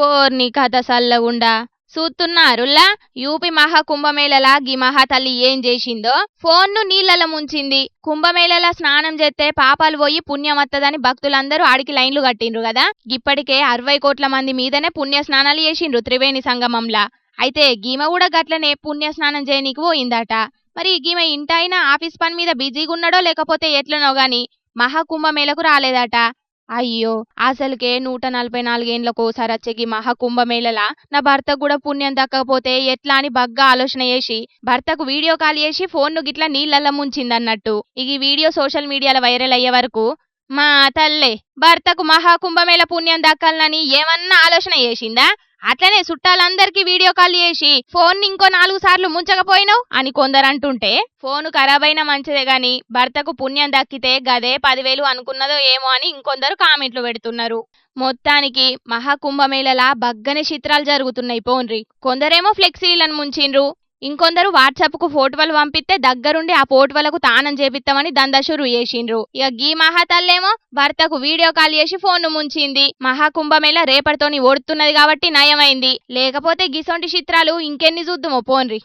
ఓర్ని కథ సల్లగుండా చూస్తున్నారులా యూపీ మహాకుంభమేళలా గీ మహాతల్లి ఏం చేసిందో ఫోన్ను నీళ్లలో ముంచింది. కుంభమేళలా స్నానం చేస్తే పాపాలు పోయి పుణ్యం వత్తదని భక్తులందరూ ఆడికి లైన్లు కట్టిండ్రు కదా. ఇప్పటికే 60 కోట్ల మంది మీదనే పుణ్య స్నానాలు చేసిండ్రు త్రివేణి సంగమంలా. అయితే గీమ కూడా గట్లనే పుణ్య స్నానం చేయనీకి పోయిందట. మరి గీమ ఇంటైనా ఆఫీస్ పని మీద బిజీగా ఉన్నాడో లేకపోతే ఎట్లనో గాని మహాకుంభమేళకు రాలేదట. అయ్యో అసలుకే 144 ఏండ్లకోసారి వచ్చే మహాకుంభమేళలా నా భర్తకు కూడా పుణ్యం దక్కకపోతే ఎట్లా అని బగ్గా ఆలోచన చేసి భర్తకు వీడియో కాల్ చేసి ఫోన్ను గిట్లా నీళ్ళల్లో ముంచిందన్నట్టు. ఈ వీడియో సోషల్ మీడియాలో వైరల్ అయ్యే వరకు మా తల్లే భర్తకు మహాకుంభమేళ పుణ్యం దక్కాలని ఏమన్నా ఆలోచన చేసిందా? అట్లనే చుట్టాలందరికీ వీడియో కాల్ చేసి ఫోన్ ఇంకో 4 సార్లు ముంచకపోయినావు అని కొందరు అంటుంటే ఫోను ఖరాబైనా మంచిదే గాని భర్తకు పుణ్యం దక్కితే గదే 10,000 అనుకున్నదో ఏమో అని ఇంకొందరు కామెంట్లు పెడుతున్నారు. మొత్తానికి మహాకుంభమేళలా బగ్గనే చిత్రాలు జరుగుతున్నాయి పోన్రి. కొందరేమో ఫ్లెక్సీలను ముంచిండ్రు, ఇంకొందరు వాట్సాప్ కు ఫోటోలు పంపిస్తే దగ్గరుండి ఆ ఫోటోలకు తానం చేపిస్తామని దందషురు చేసిండ్రు. ఇక గీ మహాతల్లేమో భర్తకు వీడియో కాల్ చేసి ఫోన్ను ముంచింది. మహాకుంభమేళ రేపటితోని ఓడుతున్నది కాబట్టి నయమైంది, లేకపోతే గిసొంటి చిత్రాలు ఇంకెన్ని చూద్దుమో పోన్రి.